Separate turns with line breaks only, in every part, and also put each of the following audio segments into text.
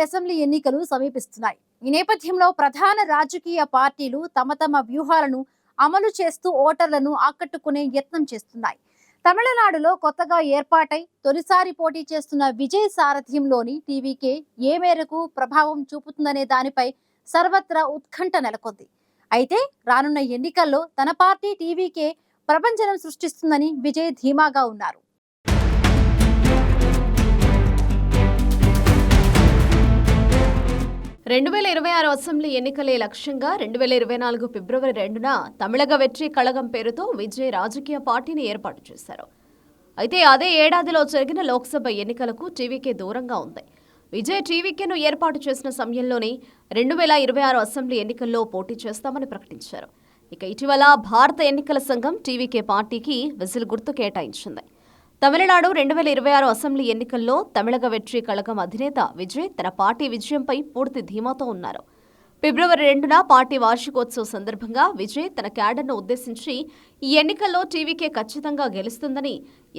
Assembly ఎన్నికలు సమీపిస్తున్నాయి. ఈ నేపథ్యంలో ప్రధాన రాజకీయ పార్టీలు తమ వ్యూహాలను అమలు చేస్తూ ఓటర్లను ఆకట్టుకునే యత్నం చేస్తున్నాయి. తమిళనాడులో కొత్తగా ఏర్పాటై తొలిసారి పోటీ చేస్తున్న విజయ్ సారథ్యంలోని టీవీకే ఏ మేరకు ప్రభావం చూపుతుందనే దానిపై సర్వత్రా ఉత్కంఠ నెలకొంది. అయితే రానున్న ఎన్నికల్లో తన పార్టీ టీవీకే ప్రపంచం సృష్టిస్తుందని విజయ్ ధీమాగా ఉన్నారు.
2026 అసెంబ్లీ ఎన్నికలే లక్ష్యంగా 2024 ఫిబ్రవరి 2న తమిళగ వెట్రి కళగం పేరుతో విజయ్ రాజకీయ పార్టీని ఏర్పాటు చేశారు. అయితే అదే ఏడాదిలో జరిగిన లోక్సభ ఎన్నికలకు టీవీకే దూరంగా ఉంది. విజయ్ టీవీకేను ఏర్పాటు చేసిన సమయంలోనే 2026 అసెంబ్లీ ఎన్నికల్లో పోటీ చేస్తామని ప్రకటించారు. ఇక ఇటీవల భారత ఎన్నికల సంఘం టీవీకే పార్టీకి విజిల్ గుర్తు కేటాయించింది. తమిళనాడు 2026 అసెంబ్లీ ఎన్నికల్లో తమిళగ వెట్రి కళగం అధినేత విజయ్ తన పార్టీ విజయంపై పూర్తి ధీమాతో ఉన్నారు. ఫిబ్రవరి 2న పార్టీ వార్షికోత్సవ సందర్భంగా విజయ్ తన క్యాడర్ను ఉద్దేశించి ఈ ఎన్నికల్లో టీవీకే ఖచ్చితంగా గెలుస్తుందని,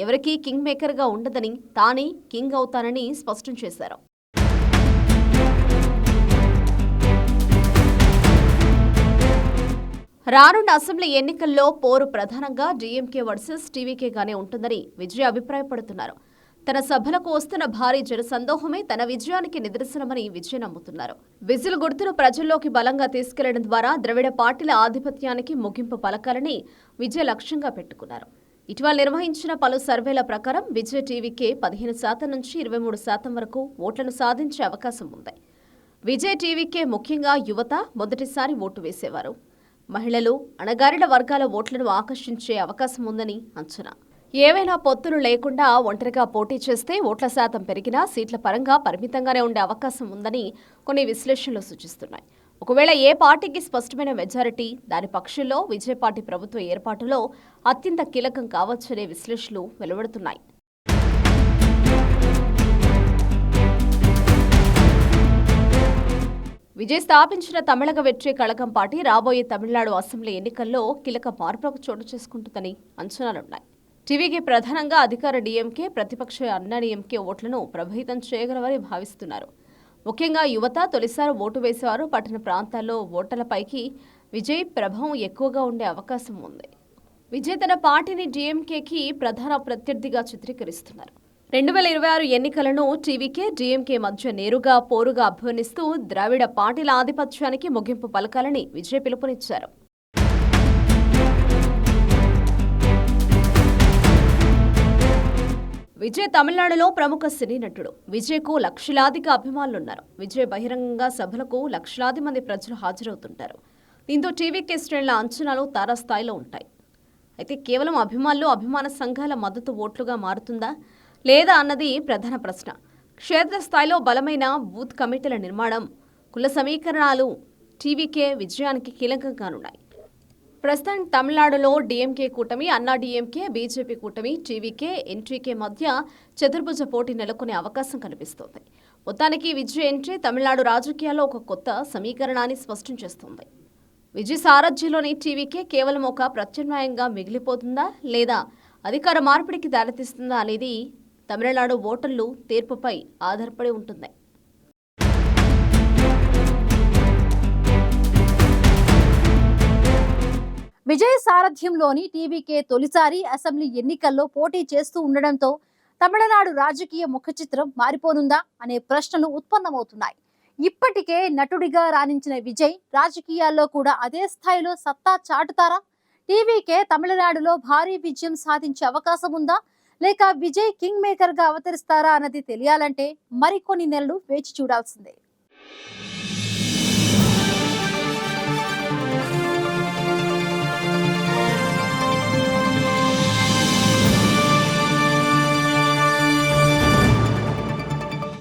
ఎవరికీ కింగ్ మేకర్గా ఉండదని, తానే కింగ్ అవుతానని స్పష్టం చేశారు. రానున్న అసెంబ్లీ ఎన్నికల్లో పోరు ప్రధానంగా డీఎంకే వర్సెస్ టీవీకేగానే ఉంటుందని విజయ్ అభిప్రాయపడుతున్నారు. తన సభలకు వస్తున్న భారీ జనసందోహమే తన విజయానికి నిదర్శనమని విజయ్ నమ్ముతున్నారు. విజిల్ గుర్తును ప్రజల్లోకి బలంగా తీసుకెళ్లడం ద్వారా ద్రవిడ పార్టీల ఆధిపత్యానికి ముగింపు పలకాలని విజయ్ లక్ష్యంగా పెట్టుకున్నారు. ఇటీవల నిర్వహించిన పలు సర్వేల ప్రకారం విజయ్ టీవీకే 15% నుంచి 23% వరకు ఓట్లను సాధించే అవకాశం ఉంది. విజయ్ టీవీకే ముఖ్యంగా యువత మొదటిసారి ఓటు వేసేవారు. మహిళలు, అణగారిన వర్గాల ఓట్లను ఆకర్షించే అవకాశం ఉందని అంచనా. ఏవైనా పొత్తులు లేకుండా ఒంటరిగా పోటీ చేస్తే ఓట్ల శాతం పెరిగినా సీట్ల పరంగా పరిమితంగానే ఉండే అవకాశం ఉందని కొన్ని విశ్లేషణలు సూచిస్తున్నాయి. ఒకవేళ ఏ పార్టీకి స్పష్టమైన మెజారిటీ, దాని పక్షంలో విజయ్ పార్టీ ప్రభుత్వ ఏర్పాటులో అత్యంత కీలకం కావచ్చనే విశ్లేషణలు వెలువడుతున్నాయి. విజయ్ స్థాపించిన తమిళగ వెట్రి కళగం పార్టీ రాబోయే తమిళనాడు అసెంబ్లీ ఎన్నికల్లో కీలక మార్పులకు చోటు చేసుకుంటుందని అంచనాలున్నాయి. టీవీకి ప్రధానంగా అధికార డీఎంకే, ప్రతిపక్ష అన్నాడీఎంకే ఓట్లను ప్రభావితం చేయగలవని భావిస్తున్నారు. ముఖ్యంగా యువత, తొలిసారి ఓటు వేసేవారు, పట్టణ ప్రాంతాల్లో ఓటర్లపైకి విజయ్ ప్రభావం ఎక్కువగా ఉండే అవకాశం ఉంది. విజయ్ తన పార్టీని డీఎంకేకి ప్రధాన ప్రత్యర్థిగా చిత్రీకరిస్తున్నారు. 2026 ఎన్నికలను టీవీకే, డీఎంకే మధ్య నేరుగా పోరుగా అభివర్ణిస్తూ ద్రావిడ పార్టీల ఆధిపత్యానికి ముగింపు పలకాలని విజయ్ పిలుపునిచ్చారు. విజయ్ తమిళనాడులో ప్రముఖ సినీ నటుడు. విజయ్కు లక్షలాదిగా అభిమానులున్నారు. విజయ్ బహిరంగంగా సభలకు లక్షలాది మంది ప్రజలు హాజరవుతుంటారు. దీంతో టీవీకే శ్రేణుల అంచనాలు తారాస్థాయిలో ఉంటాయి. అయితే కేవలం అభిమానులు, అభిమాన సంఘాల మద్దతు ఓట్లుగా మారుతుందా లేదా అన్నది ప్రధాన ప్రశ్న. క్షేత్రస్థాయిలో బలమైన బూత్ కమిటీల నిర్మాణం, కుల సమీకరణాలు టీవీకే విజయానికి కీలకంగానున్నాయి. ప్రస్తుతం తమిళనాడులో డీఎంకే కూటమి, అన్నా డీఎంకే, బీజేపీ కూటమి, టీవీకే, ఎన్టీకే మధ్య చతుర్భుజ పోటీ నెలకొనే అవకాశం కనిపిస్తోంది. మొత్తానికి విజయ్ ఎంట్రీ తమిళనాడు రాజకీయాల్లో ఒక కొత్త సమీకరణాన్ని స్పష్టం చేస్తోంది. విజయ్ సారథ్యంలోని టీవీకే కేవలం ఒక ప్రత్యామ్నాయంగా మిగిలిపోతుందా లేదా అధికార మార్పిడికి దారితీస్తుందా అనేది తమిళనాడు ఓటర్లు తీర్పుపై ఆధారపడి ఉంటుంది.
విజయ్ సారథ్యంలోని టీవీకే తొలిసారి అసెంబ్లీ ఎన్నికల్లో పోటీ చేస్తూ ఉండడంతో తమిళనాడు రాజకీయ ముఖచిత్రం మారిపోనుందా అనే ప్రశ్నలు ఉత్పన్నమవుతున్నాయి. ఇప్పటికే నటుడిగా రాణించిన విజయ్ రాజకీయాల్లో కూడా అదే స్థాయిలో సత్తా చాటుతారా? టీవీకే తమిళనాడులో భారీ విజయం సాధించే అవకాశం ఉందా, లేక విజయ్ కింగ్ మేకర్ గా అవతరిస్తారా అన్నది తెలియాలంటే మరికొన్ని నెలలు వేచి చూడాల్సిందే.